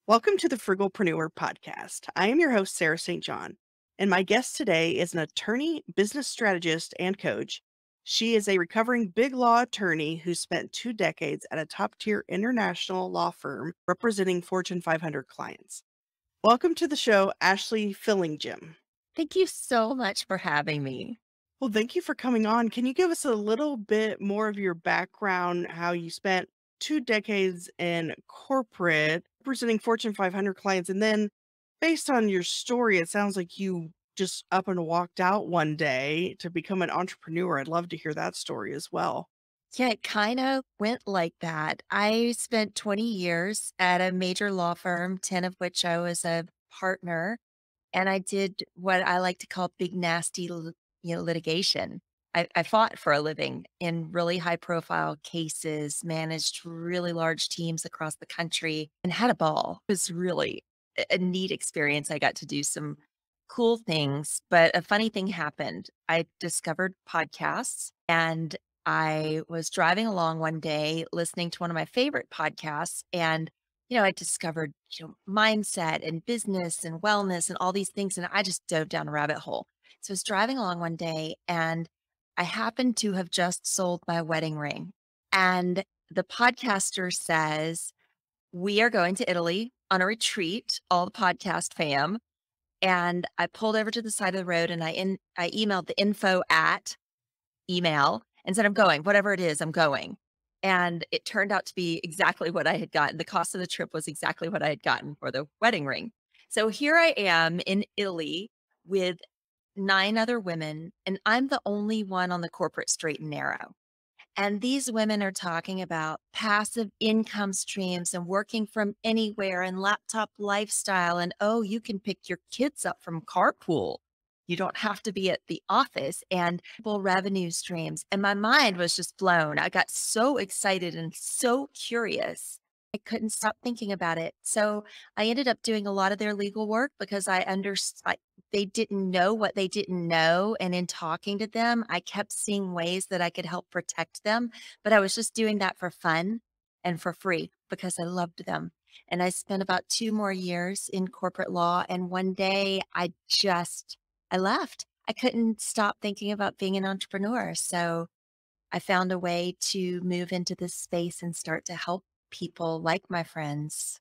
Welcome to the Frugalpreneur podcast. I am your host, Sarah St. John, and my guest today is an attorney, business strategist, and coach. She is a recovering big law attorney who spent 2 decades at a top tier international law firm representing Fortune 500 clients. Welcome to the show, Ashley Fillingim. Thank you so much for having me. Well, thank you for coming on. Can you give us a little bit more of your background, how you spent 2 decades in corporate representing Fortune 500 clients? And then, based on your story, it sounds like you just up and walked out one day to become an entrepreneur. I'd love to hear that story as well. Yeah, it kind of went like that. I spent 20 years at a major law firm, 10 of which I was a partner, and I did what I like to call big nasty litigation. I fought for a living in really high profile cases, managed really large teams across the country, and had a ball. It was really a neat experience. I got to do some cool things, but a funny thing happened. I discovered podcasts, and I was driving along one day listening to one of my favorite podcasts, and I discovered, mindset and business and wellness and all these things, and I just dove down a rabbit hole. So I was driving along one day, and I happened to have just sold my wedding ring. And the podcaster says, "We are going to Italy on a retreat, all the podcast fam." And I pulled over to the side of the road, and I emailed the info at email and said, "I'm going, whatever it is, I'm going." And it turned out to be exactly what I had gotten. The cost of the trip was exactly what I had gotten for the wedding ring. So here I am in Italy with 9 other women, and I'm the only one on the corporate straight and narrow. And these women are talking about passive income streams and working from anywhere and laptop lifestyle. And oh, you can pick your kids up from carpool. You don't have to be at the office and full revenue streams. And my mind was just blown. I got so excited and so curious. I couldn't stop thinking about it. So I ended up doing a lot of their legal work because I understood they didn't know what they didn't know. And in talking to them, I kept seeing ways that I could help protect them. But I was just doing that for fun and for free because I loved them. And I spent about 2 more years in corporate law. And one day I left. I couldn't stop thinking about being an entrepreneur. So I found a way to move into this space and start to help people like my friends.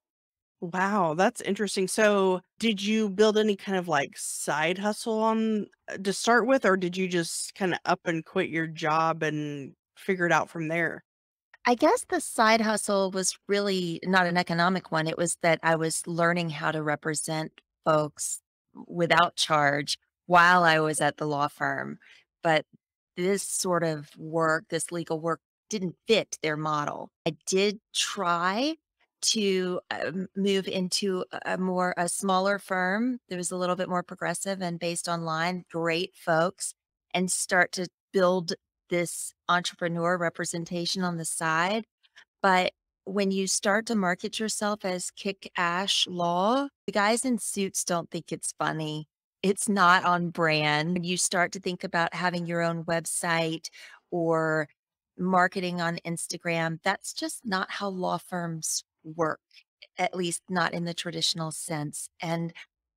Wow, that's interesting. So, did you build any kind of like side hustle on to start with, or did you just kind of up and quit your job and figure it out from there? I guess the side hustle was really not an economic one. It was that I was learning how to represent folks without charge while I was at the law firm. But this sort of work, this legal work, didn't fit their model. I did try to move into a smaller firm that was a little bit more progressive and based online, great folks, and start to build this entrepreneur representation on the side. But when you start to market yourself as Kick Ash Law, the guys in suits don't think it's funny. It's not on brand. When you start to think about having your own website or marketing on Instagram, that's just not how law firms work, at least not in the traditional sense. And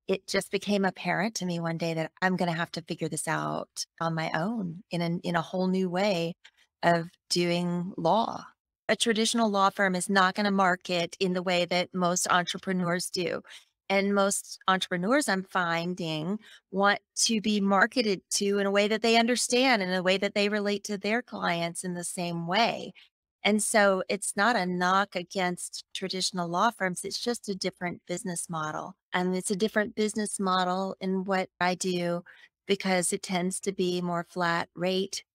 it just became apparent to me one day that I'm gonna have to figure this out on my own in a whole new way of doing law. A traditional law firm is not gonna market in the way that most entrepreneurs do. And most entrepreneurs, I'm finding, want to be marketed to in a way that they understand, in a way that they relate to their clients in the same way. And so it's not a knock against traditional law firms. It's just a different business model. And it's a different business model in what I do because it tends to be more flat rate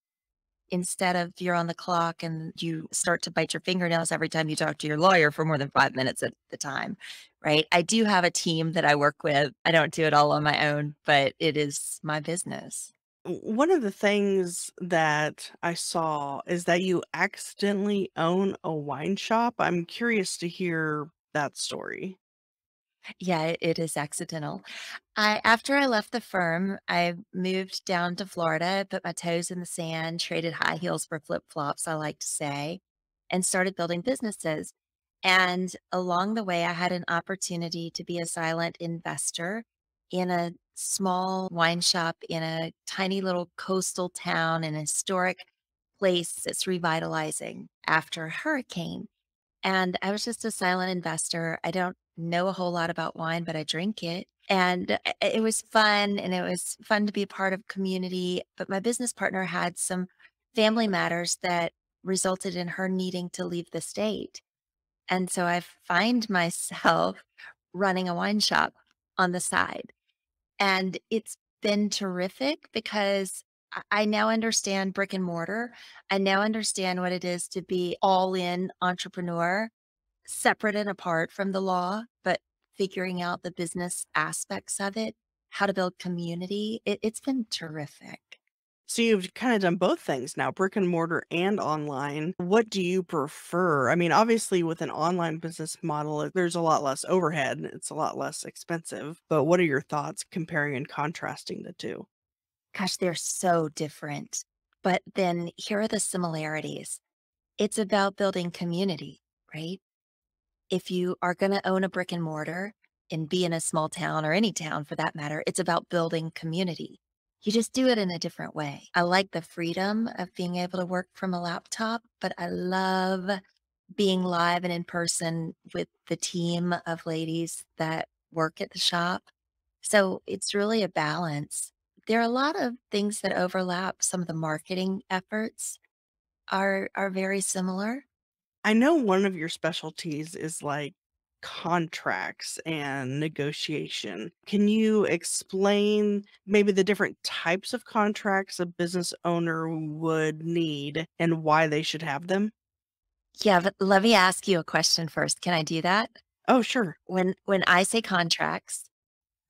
instead of you're on the clock and you start to bite your fingernails every time you talk to your lawyer for more than 5 minutes at the time, right? I do have a team that I work with. I don't do it all on my own, but it is my business. One of the things that I saw is that you accidentally own a wine shop. I'm curious to hear that story. Yeah, it is accidental. After I left the firm, I moved down to Florida, put my toes in the sand, traded high heels for flip-flops, I like to say, and started building businesses. And along the way, I had an opportunity to be a silent investor in a small wine shop in a tiny little coastal town, an historic place that's revitalizing after a hurricane. And I was just a silent investor. I don't know a whole lot about wine, but I drink it. And it was fun, and it was fun to be a part of community. But my business partner had some family matters that resulted in her needing to leave the state. And so I find myself running a wine shop on the side. And it's been terrific because I now understand brick and mortar. I now understand what it is to be all in entrepreneur, separate and apart from the law, but figuring out the business aspects of it, how to build community. It's been terrific. So you've kinda done both things now, brick and mortar and online. What do you prefer? I mean, obviously, with an online business model, there's a lot less overhead, it's a lot less expensive, but what are your thoughts comparing and contrasting the 2? Gosh, they're so different. But then here are the similarities. It's about building community, right? If you are going to own a brick and mortar and be in a small town or any town for that matter, it's about building community. You just do it in a different way. I like the freedom of being able to work from a laptop, but I love being live and in person with the team of ladies that work at the shop. So it's really a balance. There are a lot of things that overlap. Some of the marketing efforts are very similar. I know one of your specialties is, like, contracts and negotiation. Can you explain maybe the different types of contracts a business owner would need and why they should have them? Yeah, but let me ask you a question first. Can I do that? Oh, sure. When I say contracts,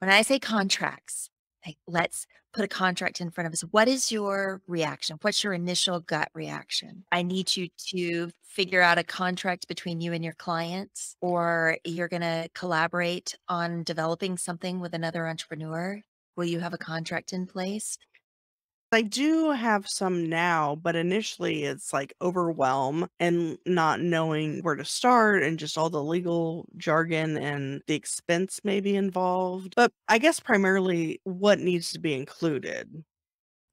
when I say contracts, like let's put a contract in front of us. What is your reaction? What's your initial gut reaction? I need you to figure out a contract between you and your clients, or you're going to collaborate on developing something with another entrepreneur. Will you have a contract in place? I do have some now, but initially it's like overwhelm and not knowing where to start and just all the legal jargon and the expense maybe involved. But I guess primarily what needs to be included.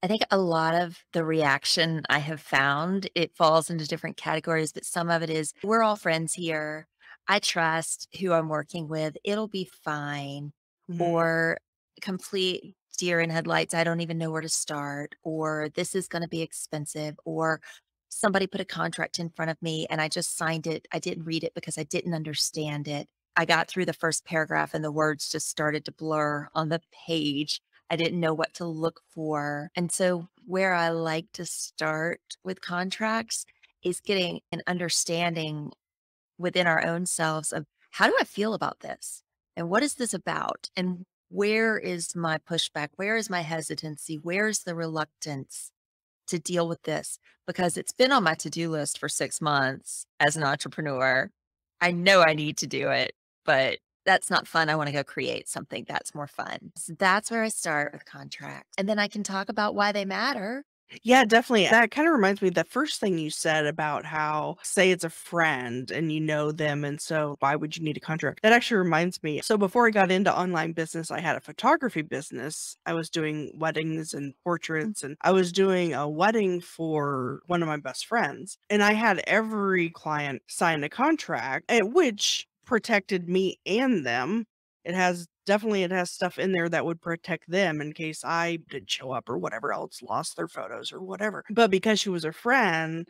I think a lot of the reaction I have found, it falls into different categories, but some of it is we're all friends here. I trust who I'm working with. It'll be fine. Mhm. Or complete deer in headlights. I don't even know where to start. Or this is going to be expensive. Or somebody put a contract in front of me and I just signed it. I didn't read it because I didn't understand it. I got through the first paragraph and the words just started to blur on the page. I didn't know what to look for. And so, where I like to start with contracts is getting an understanding within our own selves of how do I feel about this? And what is this about? And where is my pushback? Where is my hesitancy? Where's the reluctance to deal with this? Because it's been on my to do list for 6 months as an entrepreneur. I know I need to do it, but that's not fun. I want to go create something that's more fun. So that's where I start with contracts. And then I can talk about why they matter. Yeah, definitely. That kind of reminds me the first thing you said about how, say, it's a friend and you know them, and so why would you need a contract? That actually reminds me. So before I got into online business, I had a photography business. I was doing weddings and portraits, and I was doing a wedding for one of my best friends. And I had every client sign a contract, which protected me and them. It has stuff in there that would protect them in case I didn't show up or whatever else, lost their photos or whatever. But because she was a friend,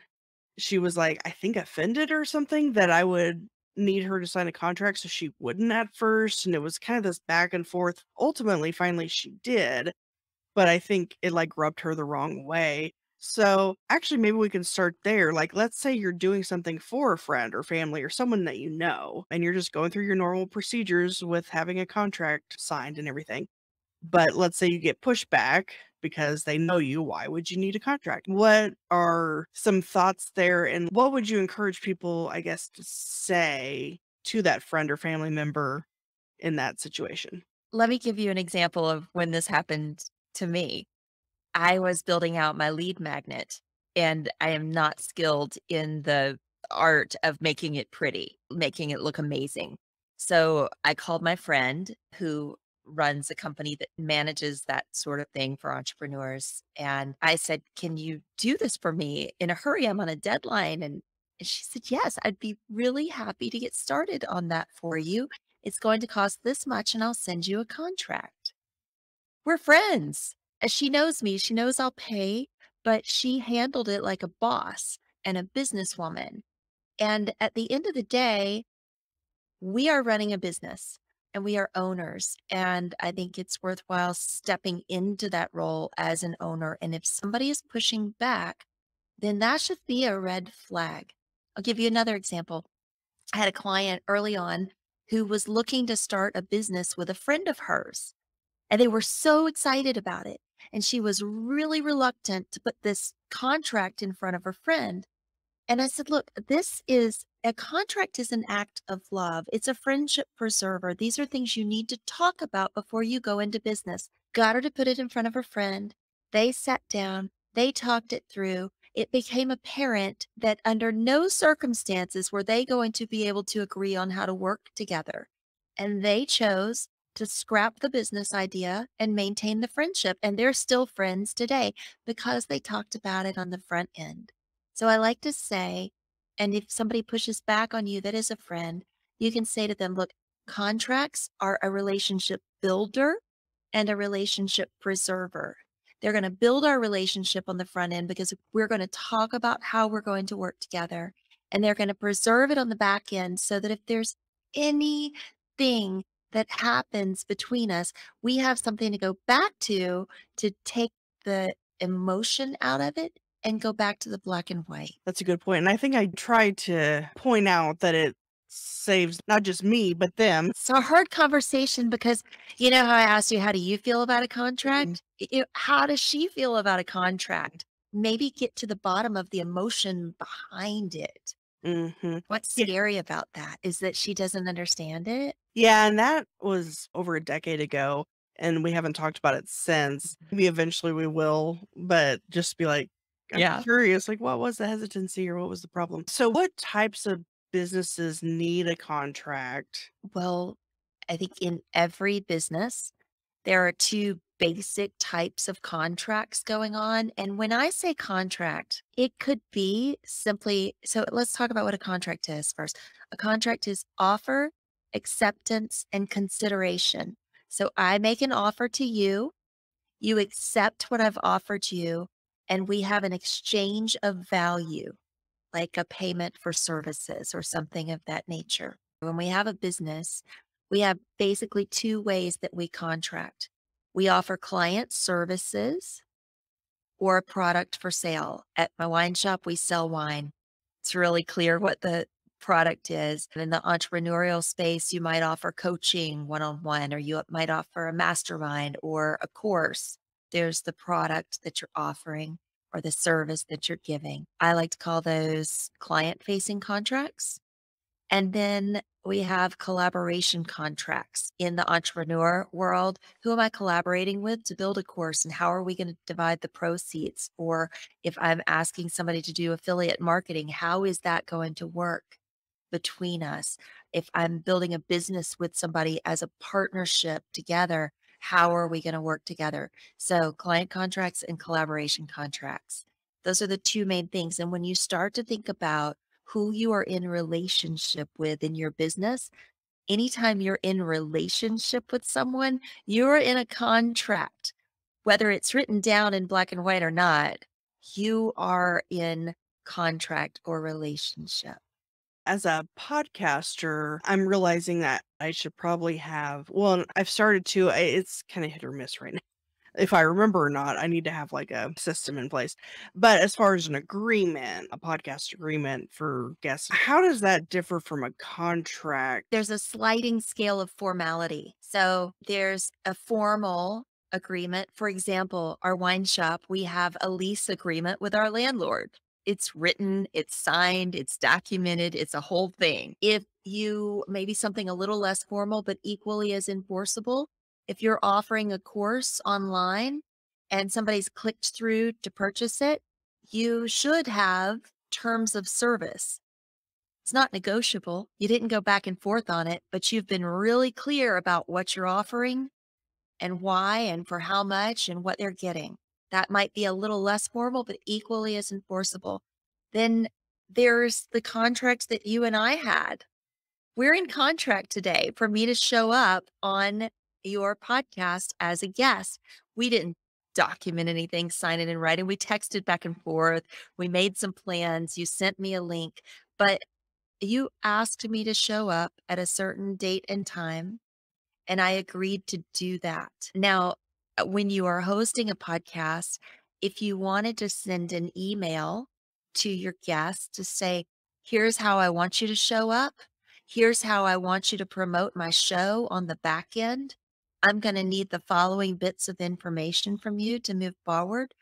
she was, like, I think offended or something that I would need her to sign a contract, so she wouldn't at first, and it was kind of this back and forth. Ultimately, finally, she did, but I think it, like, rubbed her the wrong way. So, actually, maybe we can start there. Like, let's say you're doing something for a friend or family or someone that you know, and you're just going through your normal procedures with having a contract signed and everything. But let's say you get pushback because they know you, why would you need a contract? What are some thoughts there, and what would you encourage people, I guess, to say to that friend or family member in that situation? Let me give you an example of when this happened to me. I was building out my lead magnet, and I am not skilled in the art of making it pretty, making it look amazing. So I called my friend who runs a company that manages that sort of thing for entrepreneurs. And I said, "Can you do this for me in a hurry? I'm on a deadline." And she said, "Yes, I'd be really happy to get started on that for you. It's going to cost this much, and I'll send you a contract." We're friends. And she knows me. She knows I'll pay, but she handled it like a boss and a businesswoman. And at the end of the day, we are running a business and we are owners. And I think it's worthwhile stepping into that role as an owner. And if somebody is pushing back, then that should be a red flag. I'll give you another example. I had a client early on who was looking to start a business with a friend of hers, and they were so excited about it. And she was really reluctant to put this contract in front of her friend. And I said, "Look, this is a contract is an act of love. It's a friendship preserver. These are things you need to talk about before you go into business." Got her to put it in front of her friend. They sat down, they talked it through. It became apparent that under no circumstances were they going to be able to agree on how to work together. And they chose to scrap the business idea and maintain the friendship. And they're still friends today because they talked about it on the front end. So I like to say, and if somebody pushes back on you that is a friend, you can say to them, "Look, contracts are a relationship builder and a relationship preserver. They're going to build our relationship on the front end because we're going to talk about how we're going to work together. And they're going to preserve it on the back end so that if there's anything that happens between us, we have something to go back to take the emotion out of it and go back to the black and white." That's a good point, and I think I tried to point out that it saves not just me, but them. It's a hard conversation because you know how I asked you, how do you feel about a Mhm, contract? How does she feel about a contract? Maybe get to the bottom of the emotion behind it. mhm. What's Yeah, scary about that is that she doesn't understand it. yeah, and that was over a decade ago, and we haven't talked about it since. Maybe eventually we will, but just be like, I'm Yeah. curious, like, what was the hesitancy or what was the problem? So what types of businesses need a contract? Well, I think in every business, there are two basic types of contracts going on. And when I say contract, it could be simply so let's talk about what a contract is first. A contract is offer, acceptance, and consideration. So I make an offer to you, you accept what I've offered you, and we have an exchange of value, like a payment for services or something of that nature. When we have a business, we have basically two ways that we contract. We offer client services or a product for sale. At my wine shop, we sell wine. It's really clear what the product is. And in the entrepreneurial space, you might offer coaching one on one, or you might offer a mastermind or a course. There's the product that you're offering or the service that you're giving. I like to call those client facing contracts. And then we have collaboration contracts in the entrepreneur world. Who am I collaborating with to build a course, and how are we going to divide the proceeds? Or if I'm asking somebody to do affiliate marketing, how is that going to work between us? If I'm building a business with somebody as a partnership together, how are we going to work together? So, client contracts and collaboration contracts. Those are the two main things. And when you start to think about who you are in relationship with in your business, anytime you're in relationship with someone, you're in a contract. Whether it's written down in black and white or not, you are in contract or relationship. As a podcaster, I'm realizing that I should probably have, well, I've started to, it's kind of hit or miss right now. If I remember or not, I need to have like a system in place. But as far as an agreement, a podcast agreement for guests, how does that differ from a contract? There's a sliding scale of formality. So there's a formal agreement. For example, our wine shop, we have a lease agreement with our landlord. It's written, it's signed, it's documented, it's a whole thing. If you maybe something a little less formal, but equally as enforceable, if you're offering a course online and somebody's clicked through to purchase it, you should have terms of service. It's not negotiable. You didn't go back and forth on it, but you've been really clear about what you're offering and why and for how much and what they're getting. That might be a little less formal, but equally as enforceable. Then there's the contracts that you and I had. We're in contract today for me to show up on your podcast as a guest. We didn't document anything, sign it in writing. We texted back and forth. We made some plans. You sent me a link, but you asked me to show up at a certain date and time, and I agreed to do that. Now, when you are hosting a podcast, if you wanted to send an email to your guests to say, here's how I want you to show up, here's how I want you to promote my show on the back end, I'm going to need the following bits of information from you to move forward.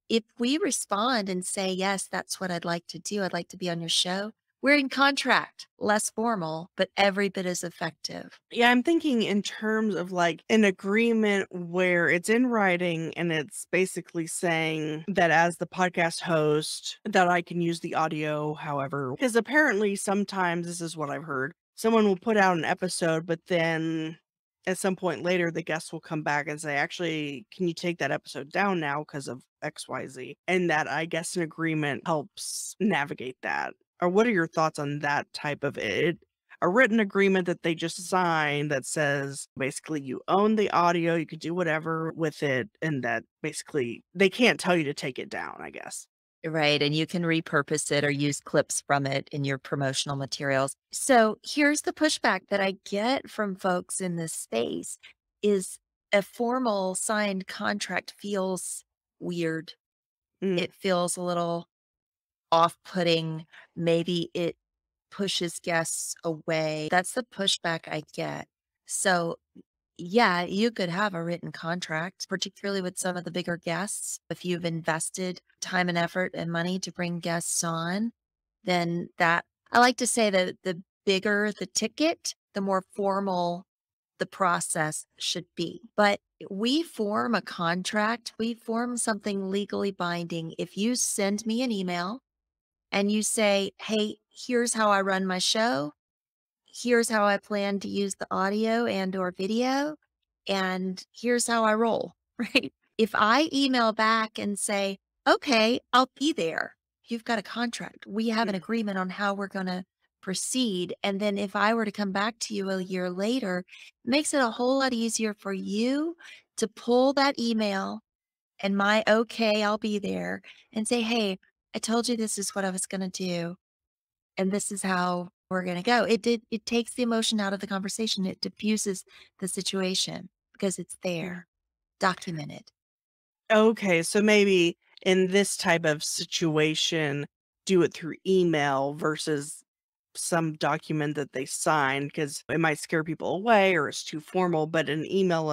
If we respond and say, yes, that's what I'd like to do, I'd like to be on your show, we're in contract, less formal, but every bit as effective. Yeah, I'm thinking in terms of like an agreement where it's in writing and it's basically saying that as the podcast host that I can use the audio however, because apparently sometimes this is what I've heard. Someone will put out an episode, but then at some point later the guest will come back and say, actually, can you take that episode down now because of XYZ? And that I guess an agreement helps navigate that. Or what are your thoughts on that type of it? A written agreement that they just sign that says basically you own the audio, you can do whatever with it, and that basically they can't tell you to take it down, I guess. Right, and you can repurpose it or use clips from it in your promotional materials. So here's the pushback that I get from folks in this space is a formal signed contract feels weird. Mm, It feels a little off-putting. Maybe it pushes guests away. That's the pushback I get. So yeah, you could have a written contract, particularly with some of the bigger guests. If you've invested time and effort and money to bring guests on, then that I like to say that the bigger the ticket, the more formal the process should be. But we form a contract, we form something legally binding. If you send me an email and you say, hey, here's how I run my show, here's how I plan to use the audio and or video, and here's how I roll, right? If I email back and say, okay, I'll be there, you've got a contract. We have an mm. agreement on how we're going to proceed. And then if I were to come back to you a year later, it makes it a whole lot easier for you to pull that email and my okay, I'll be there and say, hey, I told you this is what I was going to do and this is how we're gonna go. It takes the emotion out of the conversation. It diffuses the situation because it's Mm. there, documented. Okay, so maybe in this type of situation, do it through email versus some document that they sign because it might scare people away or it's too formal, but an email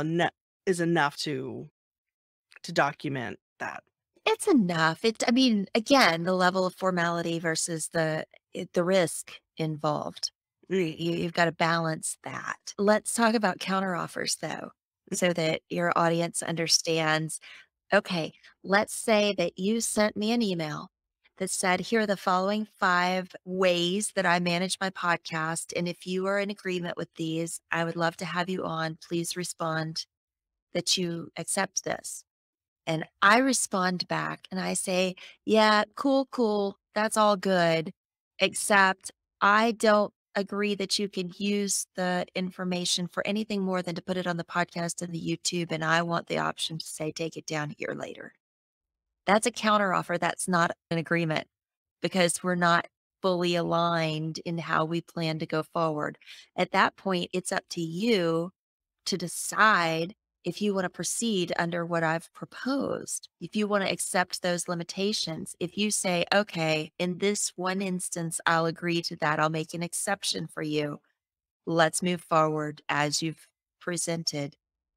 is enough to document that. It's enough. I mean, again, the level of formality versus the risk involved. Mm, You've got to balance that. Let's talk about counteroffers though, so that your audience understands. Okay, let's say that you sent me an email that said, here are the following 5 ways that I manage my podcast. And if you are in agreement with these, I would love to have you on. Please respond that you accept this. And I respond back and I say, yeah, cool, cool. That's all good. Except I don't agree that you can use the information for anything more than to put it on the podcast and the YouTube. And I want the option to say, take it down here later. That's a counteroffer. That's not an agreement because we're not fully aligned in how we plan to go forward. At that point, it's up to you to decide if you want to proceed under what I've proposed. If you want to accept those limitations, if you say, okay, in this one instance, I'll agree to that, I'll make an exception for you. Let's move forward as you've presented.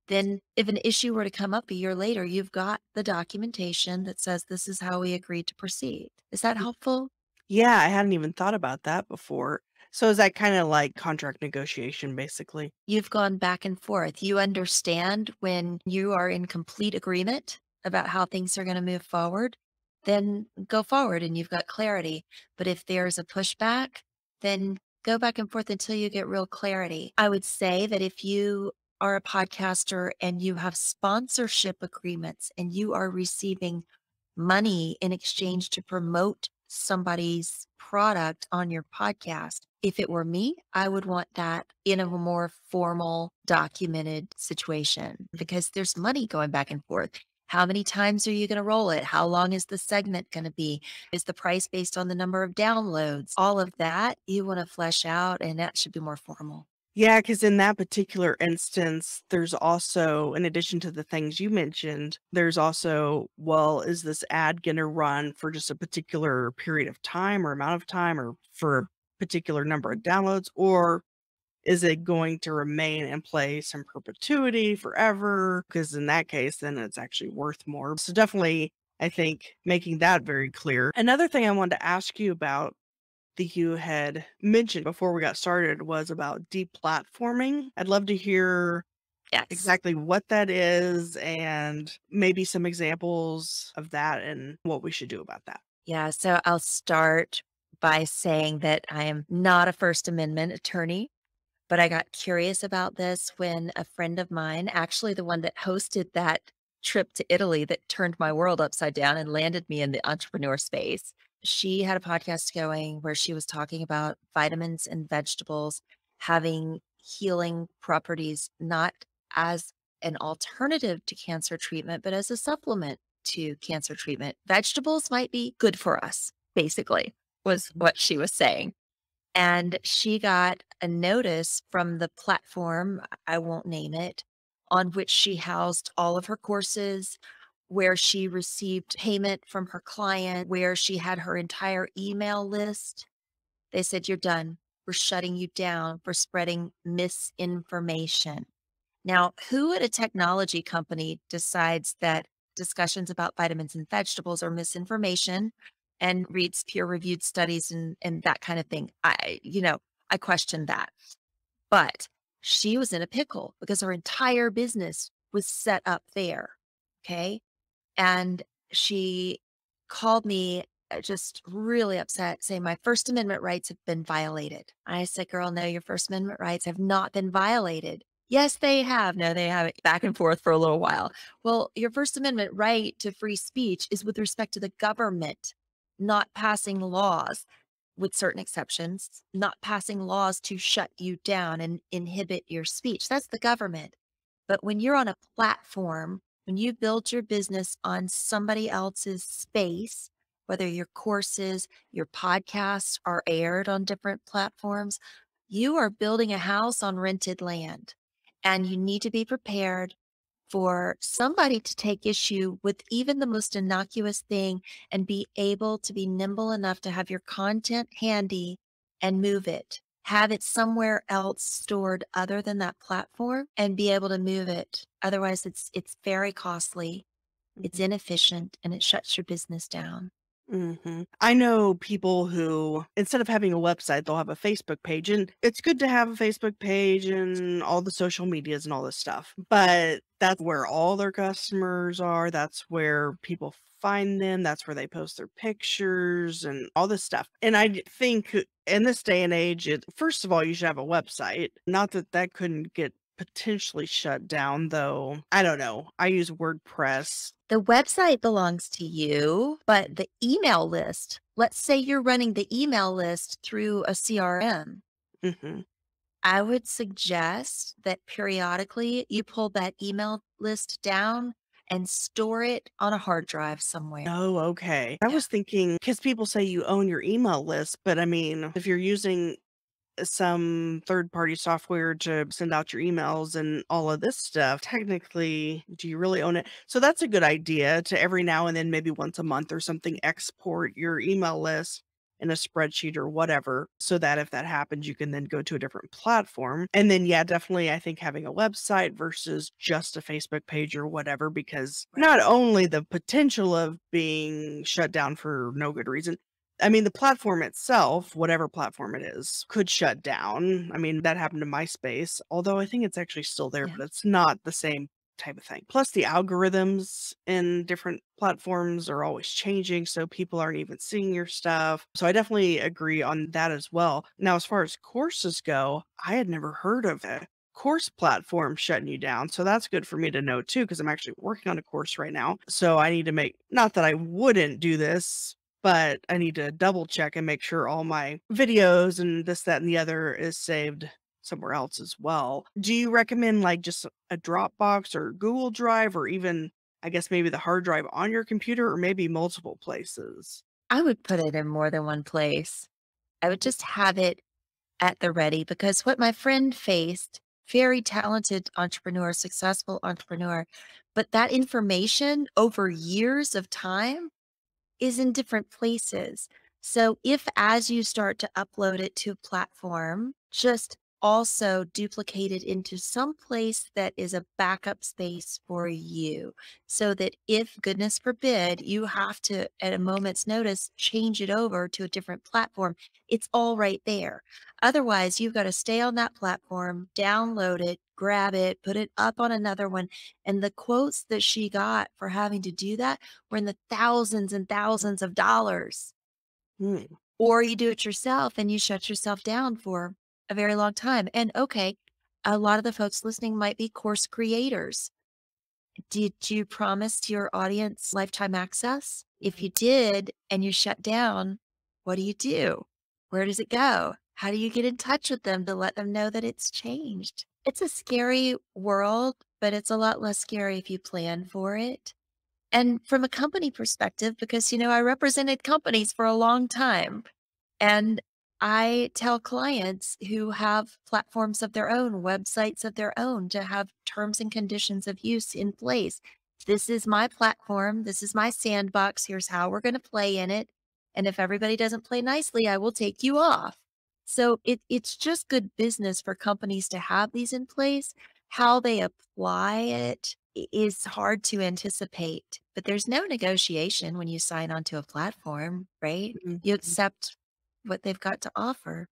Then, if an issue were to come up a year later, you've got the documentation that says this is how we agreed to proceed. Is that mm. helpful? Yeah, I hadn't even thought about that before. So is that kind of like contract negotiation, basically? You've gone back and forth. You understand when you are in complete agreement about how things are going to move forward, then go forward and you've got clarity. But if there's a pushback, then go back and forth until you get real clarity. I would say that if you are a podcaster and you have sponsorship agreements and you are receiving money in exchange to promote somebody's product on your podcast. If it were me, I would want that in a more formal, documented situation because there's money going back and forth. How many times are you going to roll it? How long is the segment going to be? Is the price based on the number of downloads? All of that you want to flesh out, and that should be more formal. Yeah, because in that particular instance, there's also, in addition to the things you mentioned, there's also, well, is this ad gonna run for just a particular period of time or amount of time or for a particular number of downloads, or is it going to remain in place in perpetuity forever? Because in that case, then it's actually worth more. So definitely, I think making that very clear. Another thing I wanted to ask you about that you had mentioned before we got started was about deplatforming. I'd love to hear Yes. exactly what that is and maybe some examples of that and what we should do about that. Yeah. So I'll start by saying that I am not a First Amendment attorney. But I got curious about this when a friend of mine, actually the one that hosted that trip to Italy that turned my world upside down and landed me in the entrepreneur space, she had a podcast going where she was talking about vitamins and vegetables having healing properties, not as an alternative to cancer treatment, but as a supplement to cancer treatment. Vegetables might be good for us, basically, was Mhm. what she was saying. And she got a notice from the platform, I won't name it, on which she housed all of her courses, where she received payment from her client, where she had her entire email list. They said, "You're done. We're shutting you down for spreading misinformation." Now, who at a technology company decides that discussions about vitamins and vegetables are misinformation and reads peer-reviewed studies and that kind of thing? I question that. But she was in a pickle because her entire business was set up there. Okay. And she called me just really upset, saying, "My First Amendment rights have been violated." I said, "Girl, no, your First Amendment rights have not been violated." "Yes, they have." "No, they haven't." Back and forth for a little while. "Well, your First Amendment right to free speech is with respect to the government, not passing laws, with certain exceptions, not passing laws to shut you down and inhibit your speech. That's the government. But when you're on a platform, when you build your business on somebody else's space, whether your courses, your podcasts are aired on different platforms, you are building a house on rented land. And you need to be prepared for somebody to take issue with even the most innocuous thing and be able to be nimble enough to have your content handy and move it. Have it somewhere else stored other than that platform and be able to move it. Otherwise, it's very costly, it's inefficient, and it shuts your business down. I know people who, instead of having a website, they'll have a Facebook page, and it's good to have a Facebook page and all the social medias and all this stuff. But that's where all their customers are. That's where people find them. That's where they post their pictures and all this stuff. And think in this day and age, first of all, you should have a website. Not that that couldn't get potentially shut down, though. I don't know. I use WordPress. The website belongs to you, but the email list, let's say you're running the email list through a CRM. Hmm. I would suggest that periodically you pull that email list down and store it on a hard drive somewhere. Oh, okay. I Yeah. was thinking because people say you own your email list, but I mean, if you're using some third-party software to send out your emails and all of this stuff, technically, do you really own it? So that's a good idea to every now and then, maybe once a month or something, export your email list in a spreadsheet or whatever, so that if that happens, you can then go to a different platform. And then, yeah, definitely, I think having a website versus just a Facebook page or whatever, because Right. not only the potential of being shut down for no good reason, I mean, the platform itself, whatever platform it is, could shut down. I mean, that happened to MySpace, although I think it's actually still there, Yeah. but it's not the same type of thing. Plus, the algorithms in different platforms are always changing, so people aren't even seeing your stuff. So I definitely agree on that as well. Now, as far as courses go, I had never heard of a course platform shutting you down. So that's good for me to know too, because I'm actually working on a course right now. So I need to make, not that I wouldn't do this, but I need to double check and make sure all my videos and this, that, and the other is saved somewhere else as well. Do you recommend like just a Dropbox or Google Drive or even, I guess, maybe the hard drive on your computer or maybe multiple places? I would put it in more than one place. I would just have it at the ready because what my friend faced, very talented entrepreneur, successful entrepreneur, but that information over years of time is in different places. So if as you start to upload it to a platform, just also duplicate it into some place that is a backup space for you so that if goodness forbid you have to at a moment's notice change it over to a different platform, it's all right there. Otherwise you've got to stay on that platform, download it, grab it, put it up on another one. And the quotes that she got for having to do that were in the thousands and thousands of dollars. Hmm. Or you do it yourself and you shut yourself down for a very long time. And okay, a lot of the folks listening might be course creators. Did you promise your audience lifetime access? If you did and you shut down, what do you do? Where does it go? How do you get in touch with them to let them know that it's changed? It's a scary world, but it's a lot less scary if you plan for it. And from a company perspective, because, I represented companies for a long time. And I tell clients who have platforms of their own, websites of their own, to have terms and conditions of use in place. This is my platform. This is my sandbox. Here's how we're going to play in it. And if everybody doesn't play nicely, I will take you off. So it's just good business for companies to have these in place. How they apply it is hard to anticipate, but there's no negotiation when you sign onto a platform, right? You Mhm. accept what they've got to offer.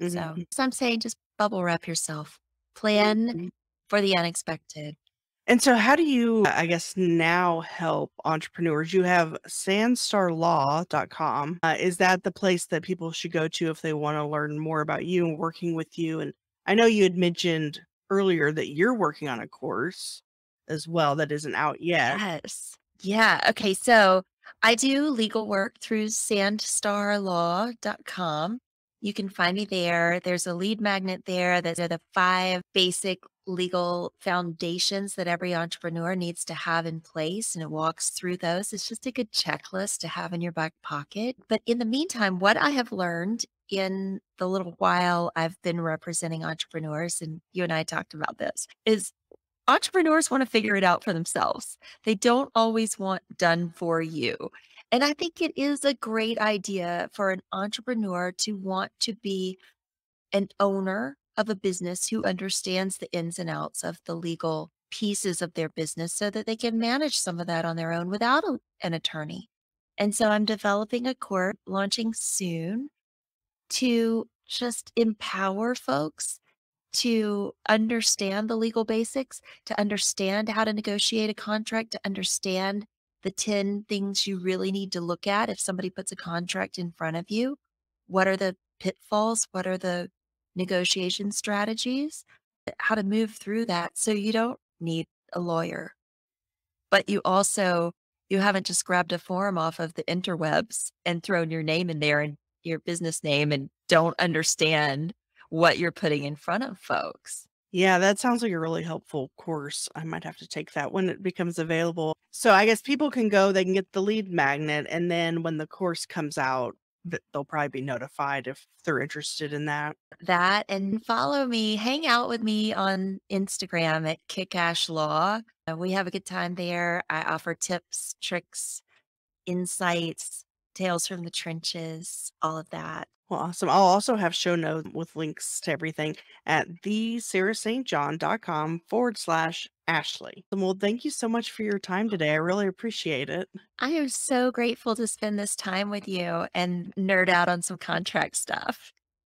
Mhm. So I'm saying just bubble wrap yourself. Plan Mhm. for the unexpected. And so how do you, I guess, now help entrepreneurs? You have sandstarlaw.com. Is that the place that people should go to if they want to learn more about you and working with you? And I know you had mentioned earlier that you're working on a course as well that isn't out yet. Yes. Yeah. Okay. So I do legal work through sandstarlaw.com. You can find me there. There's a lead magnet there that are the 5 basic legal foundations that every entrepreneur needs to have in place. And it walks through those. It's just a good checklist to have in your back pocket. But in the meantime, what I have learned in the little while I've been representing entrepreneurs, and you and I talked about this, is entrepreneurs want to figure it out for themselves. They don't always want done for you. And I think it is a great idea for an entrepreneur to want to be an owner of a business who understands the ins and outs of the legal pieces of their business so that they can manage some of that on their own without an attorney. And so I'm developing a course launching soon to just empower folks to understand the legal basics, to understand how to negotiate a contract, to understand the 10 things you really need to look at if somebody puts a contract in front of you. What are the pitfalls? What are the negotiation strategies? How to move through that so you don't need a lawyer, but you haven't just grabbed a form off of the interwebs and thrown your name in there and your business name and don't understand what you're putting in front of folks. Yeah, that sounds like a really helpful course. I might have to take that when it becomes available. So I guess people can go, they can get the lead magnet, and then when the course comes out, they'll probably be notified if they're interested in that. That and follow me, hang out with me on Instagram at Kickash Law. We have a good time there. I offer tips, tricks, insights, tales from the trenches, all of that. Well, awesome. I'll also have show notes with links to everything at thesarahstjohn.com/Ashley. Well, thank you so much for your time today. I really appreciate it. I am so grateful to spend this time with you and nerd out on some contract stuff.